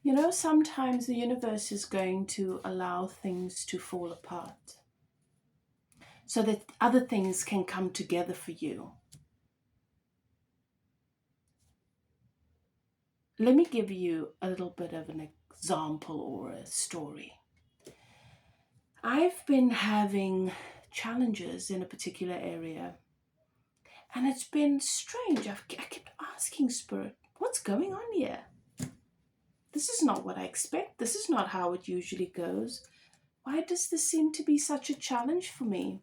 You know, sometimes the universe is going to allow things to fall apart so that other things can come together for you. Let me give you a little bit of an example or a story. I've been having challenges in a particular area, and it's been strange. I kept asking Spirit, what's going on here? This is not what I expect. This is not how it usually goes. Why does this seem to be such a challenge for me?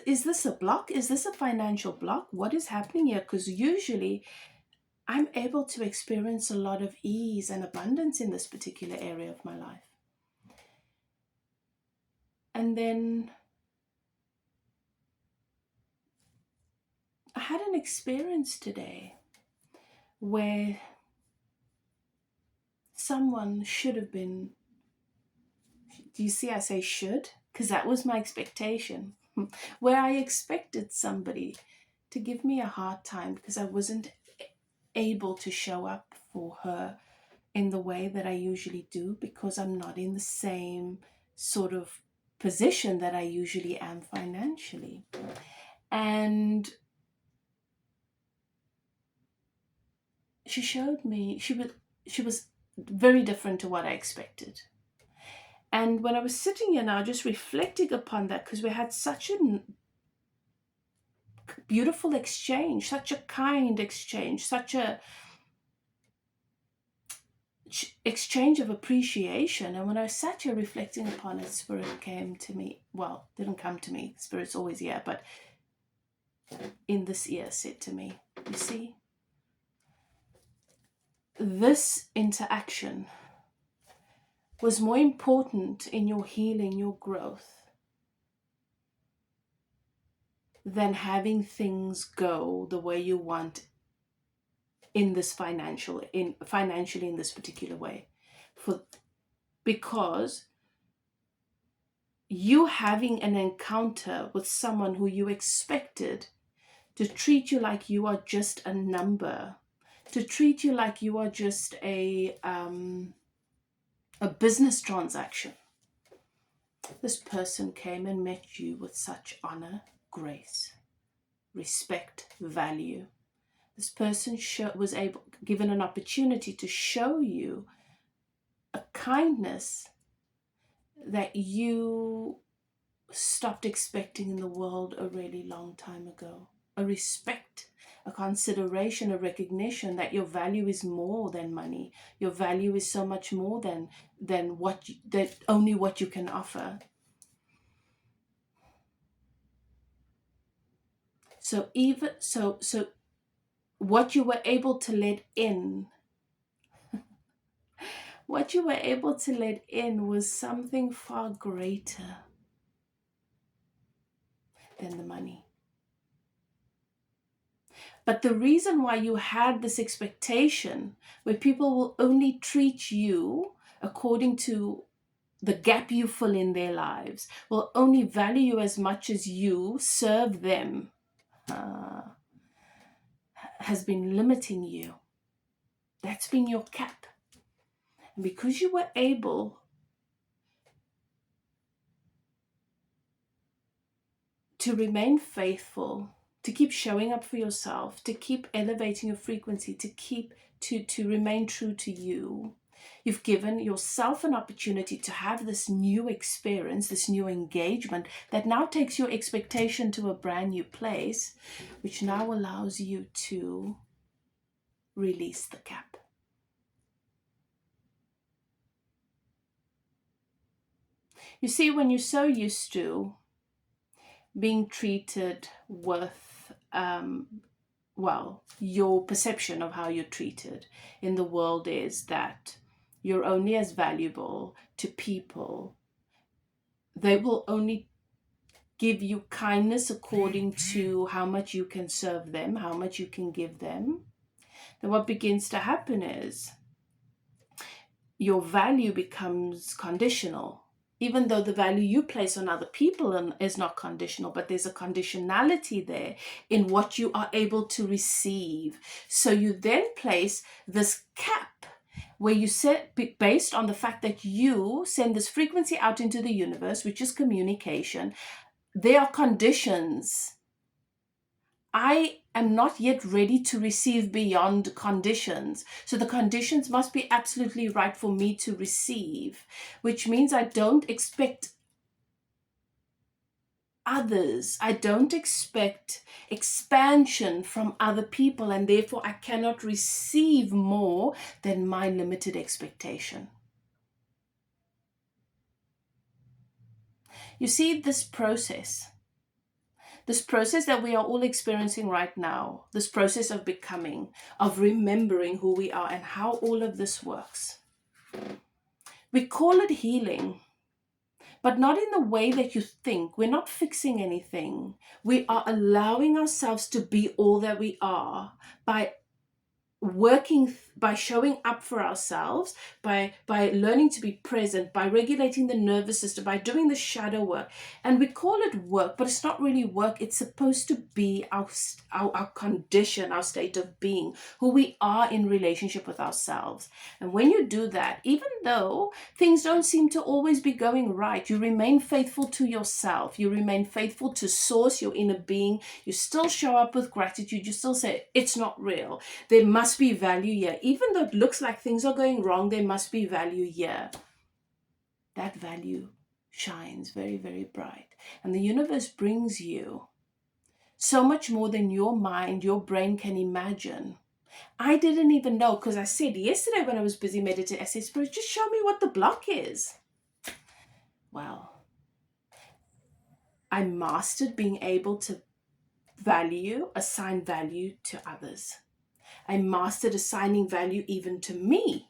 Is this a block? Is this a financial block? What is happening here? Because usually I'm able to experience a lot of ease and abundance in this particular area of my life. And then I had an experience today where someone should have been, do you see I say should? Because that was my expectation, where I expected somebody to give me a hard time because I wasn't able to show up for her in the way that I usually do, because I'm not in the same sort of position that I usually am financially. And she showed me she was very different to what I expected. And when I was sitting here now, just reflecting upon that, because we had such a beautiful exchange, such a kind exchange, such a exchange of appreciation. And when I sat here reflecting upon it, Spirit came to me. Well, didn't come to me. Spirit's always here, but in this ear said to me, you see, this interaction was more important in your healing, your growth, than having things go the way you want in this financially in this particular way. Because you having an encounter with someone who you expected to treat you like you are just a number, to treat you like you are just a business transaction. This person came and met you with such honor, grace, respect, value. This person was given an opportunity to show you a kindness that you stopped expecting in the world a really long time ago. A respect, a consideration, a recognition that your value is more than money. Your value is so much more than only what you can offer. So what you were able to let in, was something far greater than the money. But the reason why you had this expectation where people will only treat you according to the gap you fill in their lives, will only value you as much as you serve them, has been limiting you. That's been your cap. And because you were able to remain faithful, to keep showing up for yourself, to keep elevating your frequency, to remain true to you, you've given yourself an opportunity to have this new experience, this new engagement that now takes your expectation to a brand new place, which now allows you to release the cap. You see, when you're so used to being treated with, your perception of how you're treated in the world is that you're only as valuable to people. They will only give you kindness according to how much you can serve them, how much you can give them. Then what begins to happen is your value becomes conditional. even though the value you place on other people is not conditional, but there's a conditionality there in what you are able to receive. So you then place this cap where you set, based on the fact that you send this frequency out into the universe, which is communication, there are conditions. I am not yet ready to receive beyond conditions. So the conditions must be absolutely right for me to receive, which means I don't expect others. I don't expect expansion from other people, and therefore I cannot receive more than my limited expectation. You see, this process that we are all experiencing right now, this process of becoming, of remembering who we are and how all of this works. We call it healing, but not in the way that you think. We're not fixing anything. We are allowing ourselves to be all that we are by working, by showing up for ourselves, by learning to be present, by regulating the nervous system, by doing the shadow work. And we call it work, but it's not really work. It's supposed to be our condition, our state of being, who we are in relationship with ourselves. And when you do that, even though things don't seem to always be going right, you remain faithful to yourself. You remain faithful to source, your inner being. You still show up with gratitude. You still say, it's not real. There must be value here. Even though it looks like things are going wrong, there must be value here. That value shines very, very bright. And the universe brings you so much more than your mind, your brain can imagine. I didn't even know, because I said yesterday when I was busy meditating, I said, Spirit, just show me what the block is. Well, I mastered being able to assign value to others. I mastered assigning value even to me.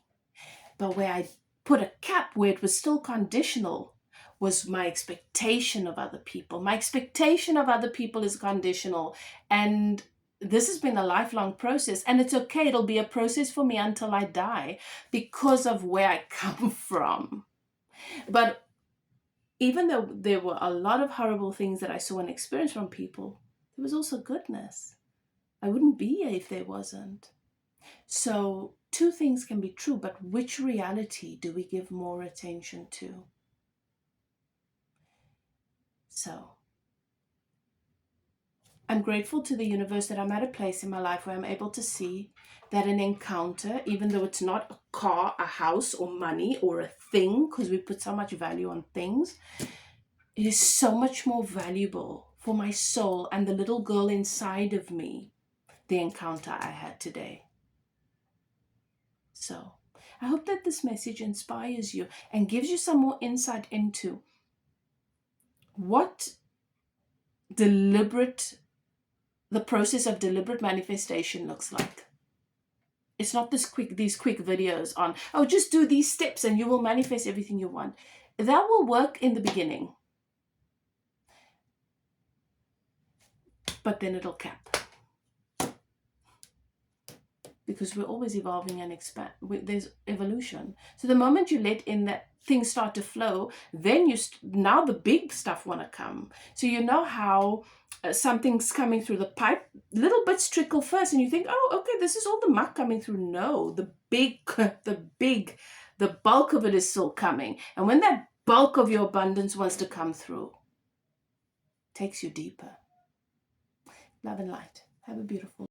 But where I put a cap, where it was still conditional, was my expectation of other people. My expectation of other people is conditional. And this has been a lifelong process. And it's okay. It'll be a process for me until I die because of where I come from. But even though there were a lot of horrible things that I saw and experienced from people, there was also goodness. I wouldn't be here if there wasn't. So two things can be true, but which reality do we give more attention to? So I'm grateful to the universe that I'm at a place in my life where I'm able to see that an encounter, even though it's not a car, a house, or money, or a thing, because we put so much value on things, it is so much more valuable for my soul and the little girl inside of me, the encounter I had today. So I hope that this message inspires you and gives you some more insight into what the process of deliberate manifestation looks like. It's not these quick videos on, oh, just do these steps and you will manifest everything you want. That will work in the beginning, but then it'll cap. Because we're always evolving and expand. There's evolution. So the moment you let in that things start to flow, then now the big stuff want to come. So you know how something's coming through the pipe, little bits trickle first, and you think, oh, okay, this is all the muck coming through. No, the bulk of it is still coming. And when that bulk of your abundance wants to come through, it takes you deeper. Love and light. Have a beautiful